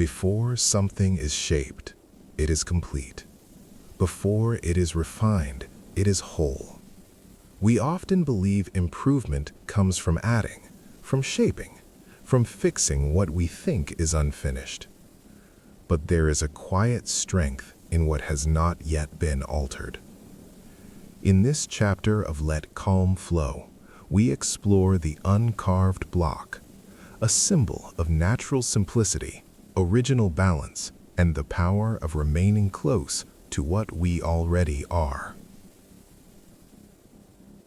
Before something is shaped, it is complete. Before it is refined, it is whole. We often believe improvement comes from adding, from shaping, from fixing what we think is unfinished. But there is a quiet strength in what has not yet been altered. In this chapter of Let Calm Flow, we explore the uncarved block, a symbol of natural simplicity, original balance, and the power of remaining close to what we already are.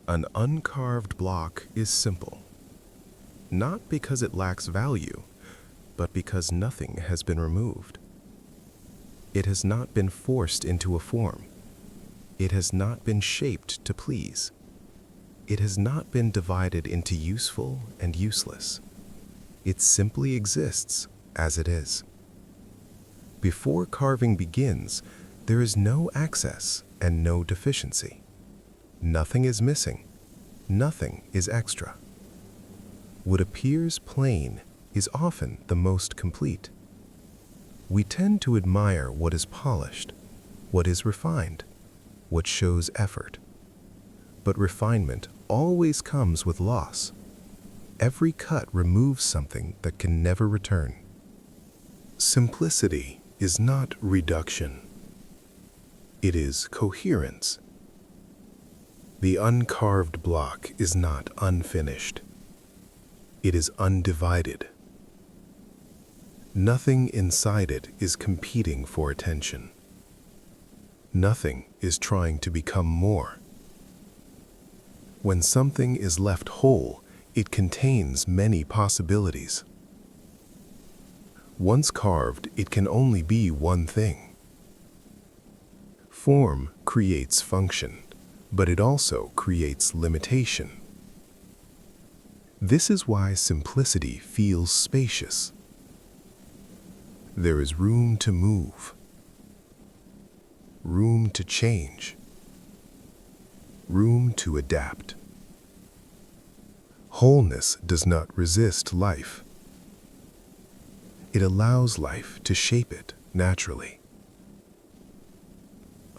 An uncarved block is simple, not because it lacks value, but because nothing has been removed. It has not been forced into a form. It has not been shaped to please. It has not been divided into useful and useless. It simply exists as it is. Before carving begins, there is no access and no deficiency. Nothing is missing. Nothing is extra. What appears plain is often the most complete. We tend to admire what is polished, what is refined, what shows effort. But refinement always comes with loss. Every cut removes something that can never return. Simplicity is not reduction. It is coherence. The uncarved block is not unfinished. It is undivided. Nothing inside it is competing for attention. Nothing is trying to become more. When something is left whole, it contains many possibilities. Once carved, it can only be one thing. Form creates function, but it also creates limitation. This is why simplicity feels spacious. There is room to move, room to change, room to adapt. Wholeness does not resist life. It allows life to shape it naturally.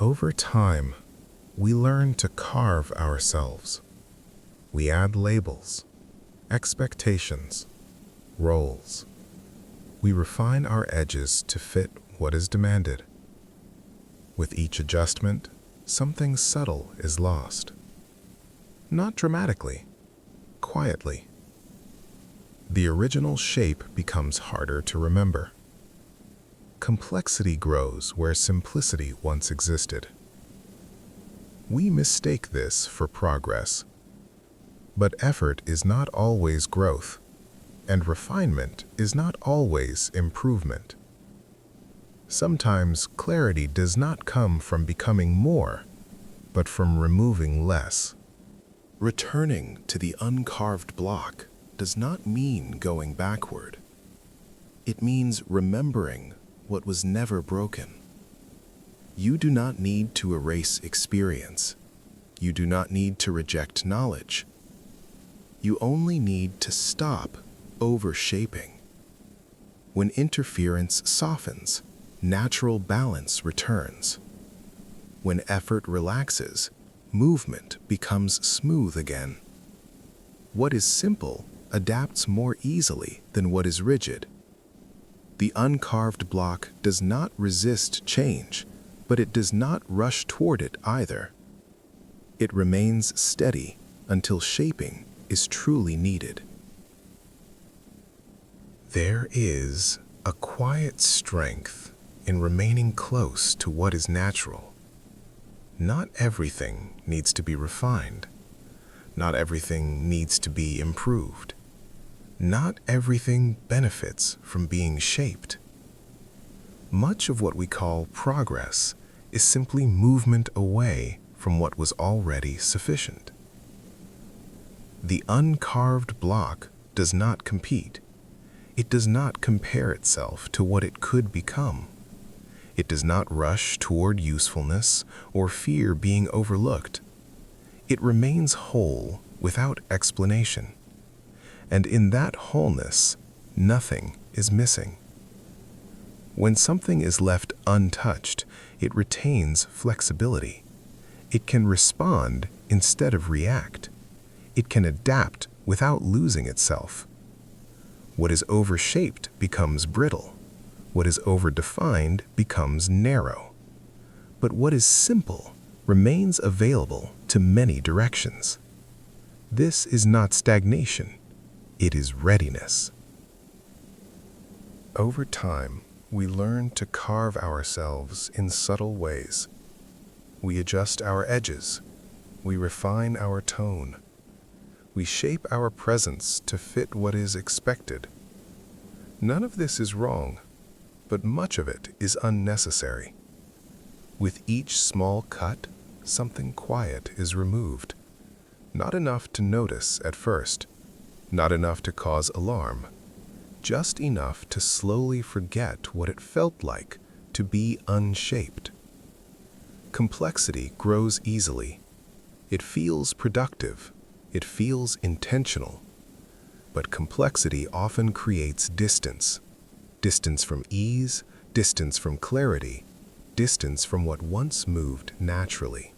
Over time, we learn to carve ourselves. We add labels, expectations, roles. We refine our edges to fit what is demanded. With each adjustment, something subtle is lost. Not dramatically, quietly. The original shape becomes harder to remember. Complexity grows where simplicity once existed. We mistake this for progress. But effort is not always growth, and refinement is not always improvement. Sometimes clarity does not come from becoming more, but from removing less. Returning to the uncarved block does not mean going backward. It means remembering what was never broken. You do not need to erase experience. You do not need to reject knowledge. You only need to stop overshaping. When interference softens, natural balance returns. When effort relaxes, movement becomes smooth again. What is simple adapts more easily than what is rigid. The uncarved block does not resist change, but it does not rush toward it either. It remains steady until shaping is truly needed. There is a quiet strength in remaining close to what is natural. Not everything needs to be refined. Not everything needs to be improved. Not everything benefits from being shaped. Much of what we call progress is simply movement away from what was already sufficient. The uncarved block does not compete. It does not compare itself to what it could become. It does not rush toward usefulness or fear being overlooked. It remains whole without explanation. And in that wholeness, nothing is missing. When something is left untouched, it retains flexibility. It can respond instead of react. It can adapt without losing itself. What is overshaped becomes brittle. What is overdefined becomes narrow. But what is simple remains available to many directions. This is not stagnation. It is readiness. Over time, we learn to carve ourselves in subtle ways. We adjust our edges. We refine our tone. We shape our presence to fit what is expected. None of this is wrong, but much of it is unnecessary. With each small cut, something quiet is removed. Not enough to notice at first, not enough to cause alarm, just enough to slowly forget what it felt like to be unshaped. Complexity grows easily. It feels productive. It feels intentional. But complexity often creates distance. Distance from ease, distance from clarity, distance from what once moved naturally.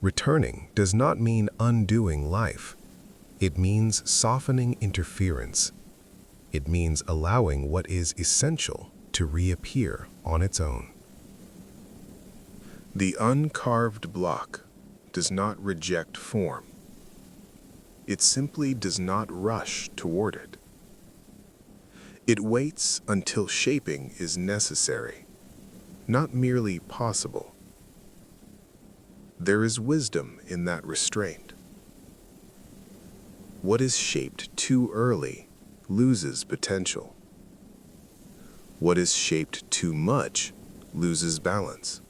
Returning does not mean undoing life. It means softening interference. It means allowing what is essential to reappear on its own. The uncarved block does not reject form. It simply does not rush toward it. It waits until shaping is necessary, not merely possible. There is wisdom in that restraint. What is shaped too early loses potential. What is shaped too much loses balance.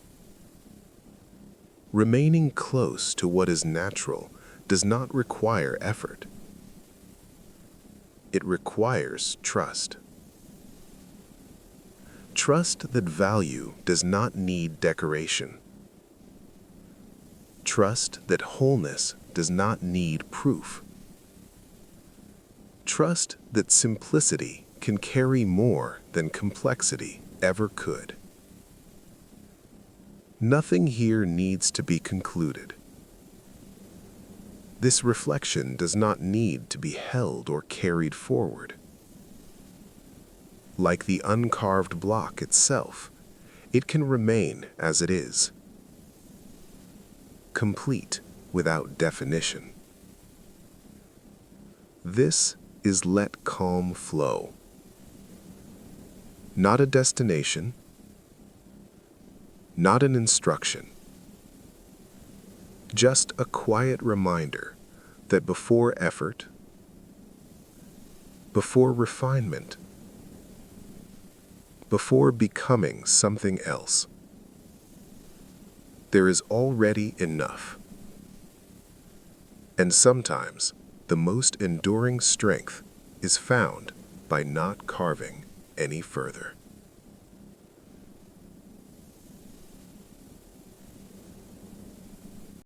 Remaining close to what is natural does not require effort. It requires trust. Trust that value does not need decoration. Trust that wholeness does not need proof. Trust that simplicity can carry more than complexity ever could. Nothing here needs to be concluded. This reflection does not need to be held or carried forward. Like the uncarved block itself, it can remain as it is, complete without definition. This is let calm flow. Not a destination, not an instruction. Just a quiet reminder that before effort, before refinement, before becoming something else, there is already enough. And sometimes the most enduring strength is found by not carving any further.